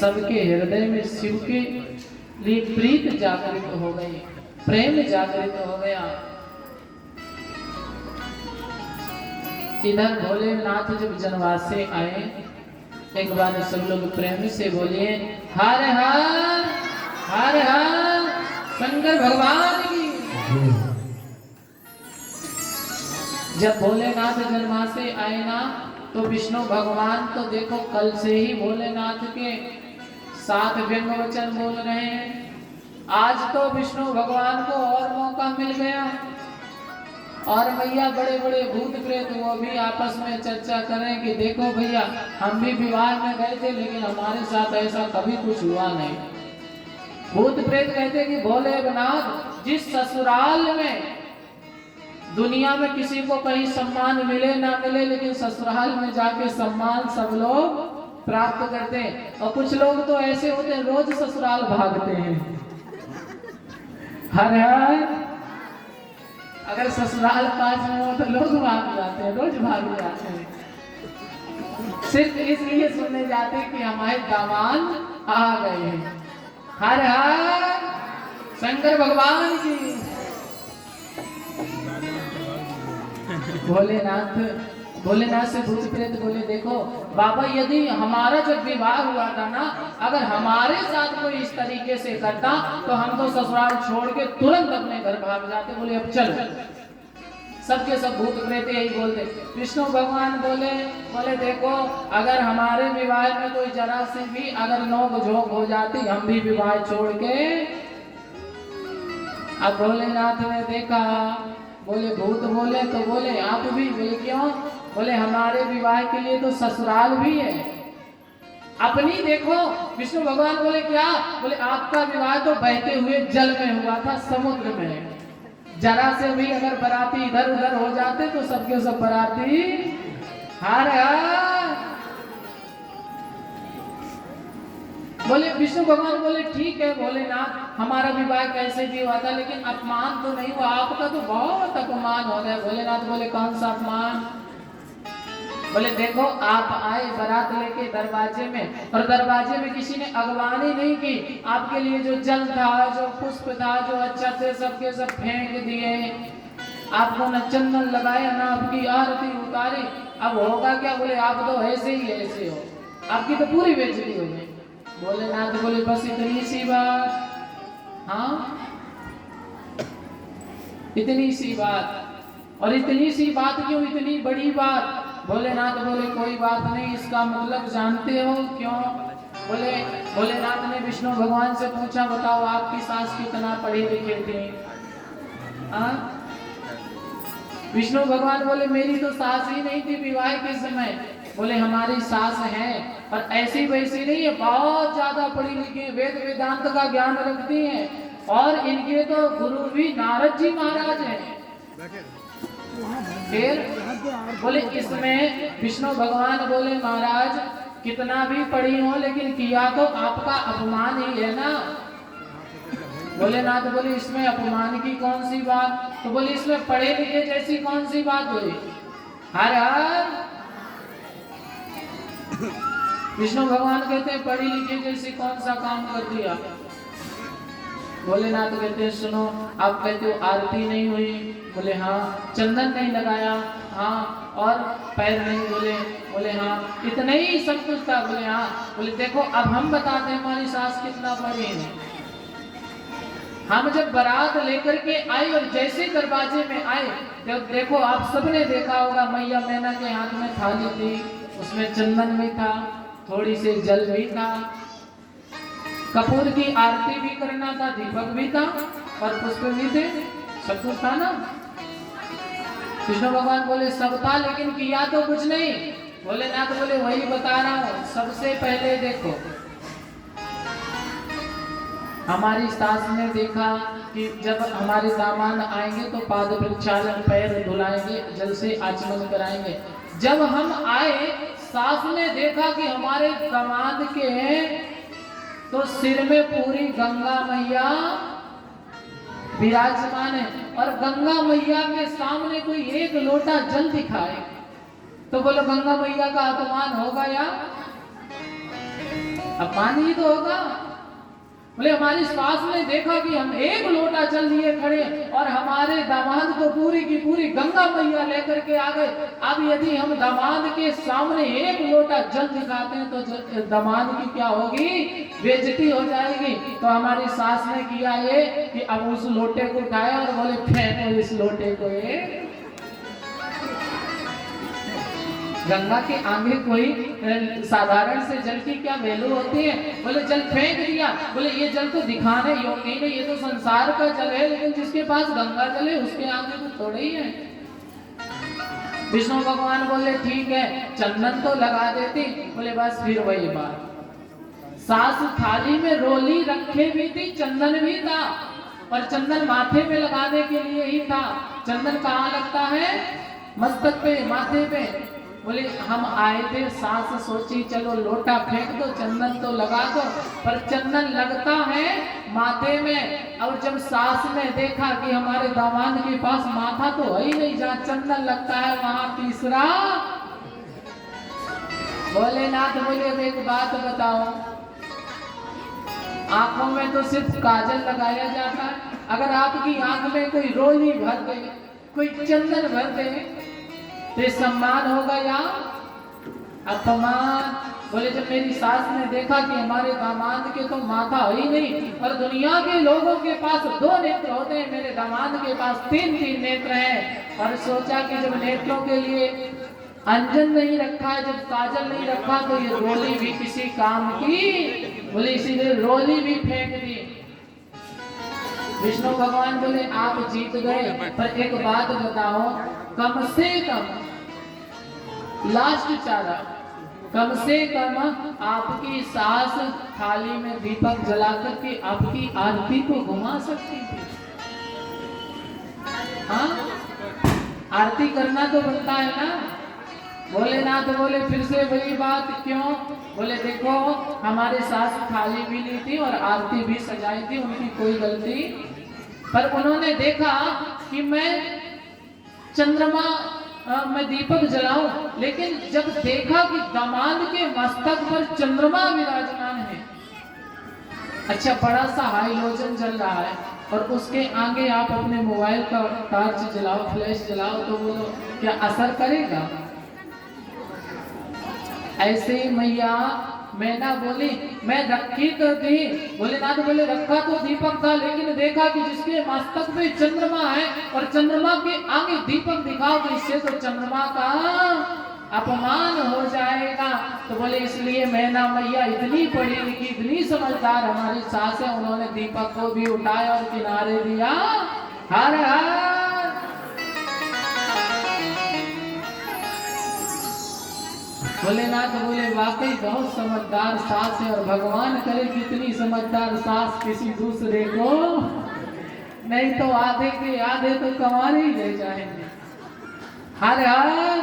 सबके हृदय में शिव के लिए प्रीत जागृत हो गई, प्रेम जागृत हो गया। इधर भोलेनाथ जब जनवास से आए, एक बार सब लोग प्रेम से बोलिए हर हर हर हर शंकर भगवान की। जब भोलेनाथ जनवास से आए ना, तो विष्णु भगवान तो देखो कल से ही भोलेनाथ के साथ व्यंग वचन बोल रहे हैं। आज तो विष्णु भगवान को और मौका मिल गया, और भैया बड़े बड़े भूत प्रेत वो भी आपस में चर्चा करें कि देखो भैया हम भी विवाह में गए थे, लेकिन हमारे साथ ऐसा कभी कुछ हुआ नहीं। भूत प्रेत कहते कि भोलेनाथ जिस ससुराल में दुनिया में किसी को कहीं सम्मान मिले ना मिले, लेकिन ससुराल में जाके सम्मान सब लोग प्राप्त करते हैं। और कुछ लोग तो ऐसे होते हैं रोज ससुराल भागते हैं। हर हर अगर ससुराल पास में हो तो लोग भाग जाते हैं, रोज भाग जाते हैं, सिर्फ इसलिए सुनने जाते हैं कि हमारे दामाद आ गए हैं। हर हर शंकर भगवान की। भोलेनाथ से भूत प्रेत बोले देखो बाबा, यदि हमारा जब विवाह हुआ था ना, अगर हमारे साथ कोई इस तरीके से करता तो हम तो ससुराल छोड़ के तुरंत अपने घर भाग जाते। बोले अब चलो। सबके सब भूत प्रेत यही बोलते। विष्णु भगवान बोले देखो अगर हमारे विवाह में कोई जरा से भी अगर नोक झोंक हो जाती, हम भी विवाह छोड़ के। अब भोलेनाथ ने देखा, बोले भूत बोले तो बोले आप भी। बोले क्यों? बोले हमारे विवाह के लिए तो ससुराल भी है, अपनी देखो। विष्णु भगवान बोले क्या? बोले आपका विवाह तो बहते हुए जल में हुआ था, समुद्र में। जरा से भी अगर बराती इधर उधर हो जाते तो सबके सब बराती हार। बोले विष्णु भगवान बोले ठीक है भोलेनाथ, हमारा विवाह कैसे भी हुआ था, लेकिन अपमान तो नहीं हुआ, आपका तो बहुत अपमान हो गया। भोलेनाथ बोले कौन सा अपमान? बोले देखो आप आए बारात लेके दरवाजे में, और दरवाजे में किसी ने अगवानी नहीं की। आपके लिए जो जल था, जो पुष्प था, जो अच्छा थे, सबके सब फेंक दिए। आपको न चंदन लगाया, न आपकी आरती उतारी। अब होगा क्या? बोले आप तो ऐसे ही ऐसे हो, आपकी तो पूरी बेइज्जती हो गई। भोलेनाथ बोले बस इतनी सी बात? हाँ इतनी सी बात। और इतनी सी बात क्यों? इतनी बड़ी बात? भोलेनाथ बोले कोई बात नहीं, इसका मतलब जानते हो क्यों? भोलेनाथ ने विष्णु भगवान से पूछा बताओ आपकी सास कितना पढ़ी लिखी थी? विष्णु भगवान बोले मेरी तो सास ही नहीं थी विवाह के समय। बोले हमारी सास है, पर ऐसी वैसी नहीं है, बहुत ज्यादा पढ़ी लिखी है, वेद वेदांत का ज्ञान रखती हैं, और इनके तो गुरु भी नारद जी महाराज हैं। फिर बोले इसमें विष्णु भगवान बोले महाराज कितना भी पढ़ी हो, लेकिन किया तो आपका अपमान ही है ना। भोलेनाथ बोले इसमें अपमान की कौन सी बात? तो बोले इसमें पढ़े लिखे जैसी कौन सी बात हुई? हर हर विष्णु भगवान कहते हैं पढ़ी लिखी जैसी कौन सा काम कर दिया? भोलेनाथ कहते हैं सुनो, आप कहते हो आरती नहीं हुई? बोले हाँ। चंदन नहीं लगाया? हाँ। और पैर नहीं बोले? बोले हाँ। इतने ही सब कुछ था? बोले हाँ। बोले देखो अब हम बताते हैं हमारी सास कितना पढ़ी है। हम जब बारात लेकर के आए और जैसे दरवाजे में आए, जब देखो आप सबने देखा होगा मैया मैना के हाथ में थाली थी, उसमें चंदन भी था, थोड़ी सी जल भी था, कपूर की आरती भी करना था, दीपक भी था, और पुष्प भी थे, सब कुछ था ना। विष्णु भगवान बोले सब था, लेकिन किया तो कुछ नहीं। भोलेनाथ बोले वही बता रहा हूं। सबसे पहले देखो हमारी सास ने देखा कि जब हमारे दामाद आएंगे तो पाद प्रक्षालन, पैर धुलाएंगे, जल से आचमन कराएंगे। जब हम आए सास ने देखा कि हमारे दामाद के तो सिर में पूरी गंगा मैया विराजमान है, और गंगा मैया के सामने कोई एक लोटा जल दिखाए तो बोलो गंगा मैया का अपमान होगा या? अब पानी ही तो होगा। बोले हमारी सास ने देखा कि हम एक लोटा जल लिए खड़े और हमारे दामाद को पूरी की पूरी गंगा मैया लेकर के आ गए। अब यदि हम दामाद के सामने एक लोटा जल दिखाते हैं तो दामाद की क्या होगी, बेइज्जती हो जाएगी। तो हमारी सास ने किया ये कि अब उस लोटे को उठाया और बोले फेंको इस लोटे को। ये गंगा के आगे कोई साधारण से जल की क्या वैल्यू होती है। बोले जल फेंक दिया। बोले ये जल तो दिखाने योग्य नहीं, ये तो संसार का जल है, लेकिन जिसके पास गंगा जल है उसके आगे तो थोड़ा ही है। विष्णु भगवान बोले ठीक है चंदन तो लगा देती। बोले बस फिर वही बात, सास थाली में रोली रखे भी थी, चंदन भी था, पर चंदन माथे पे लगाने के लिए ही था। चंदन कहाँ लगता है, मस्तक पे, माथे पे। बोले हम आए थे, सास सोची चलो लोटा फेंक दो, चंदन तो लगा दो, पर चंदन लगता है माथे में। और जब सास ने देखा कि हमारे दामाद के पास माथा तो है ही नहीं, जहाँ चंदन लगता है वहां तीसरा। भोलेनाथ बोले एक बात बताओ, आंखों में तो सिर्फ काजल लगाया जाता है, अगर आपकी आंख में कोई रोली भर दे, कोई चंदन भर दे तो सम्मान होगा या अपमान। बोले जब मेरी सास ने देखा कि हमारे दामाद के तो माथा ही नहीं, और दुनिया के लोगों के पास 2 नेत्र होते हैं, मेरे दामाद के पास 3-3 नेत्र हैं, और सोचा कि जब नेत्रों के लिए अंजन नहीं रखा है, जब काजल नहीं रखा, तो ये रोली भी किसी काम की। बोले इसीलिए रोली भी फेंक दी। विष्णु भगवान बोले आप जीत गए, पर एक बात बताओ, कम से कम लास्ट चारा, कम से कम आपकी सास थाली में दीपक जलाकर के आपकी आरती को घुमा सकती थी। हाँ, आरती करना तो बनता है ना। भोलेनाथ बोले फिर से वही बात, क्यों? बोले देखो हमारे सास थाली भी ली थी और आरती भी सजाई थी, उनकी कोई गलती, पर उन्होंने देखा कि मैं चंद्रमा मैं दीपक जलाऊं, लेकिन जब देखा कि दामाद के मस्तक पर चंद्रमा विराजमान है, अच्छा बड़ा सा हाइलोजन जल रहा है, और उसके आगे आप अपने मोबाइल का टॉर्च जलाओ, फ्लैश जलाओ, तो वो क्या असर करेगा? ऐसे ही मैया मैना बोली मैं रखी तो थी। भोलेनाथ बोले रखा तो दीपक था, लेकिन देखा कि जिसके मस्तक पे चंद्रमा है और चंद्रमा के आगे दीपक दिखाओ तो इससे तो चंद्रमा का अपमान हो जाएगा। तो बोले इसलिए मैना मैया इतनी पढ़ी लिखी, इतनी समझदार हमारी सास है, उन्होंने दीपक को भी उठाया और किनारे दिया। हर हर भोलेनाथ बोले वाकई बहुत समझदार सास है, और भगवान करे कितनी समझदार सास किसी दूसरे को, नहीं तो आधे के आधे तो कमाने ही ले जाएंगे। हर हर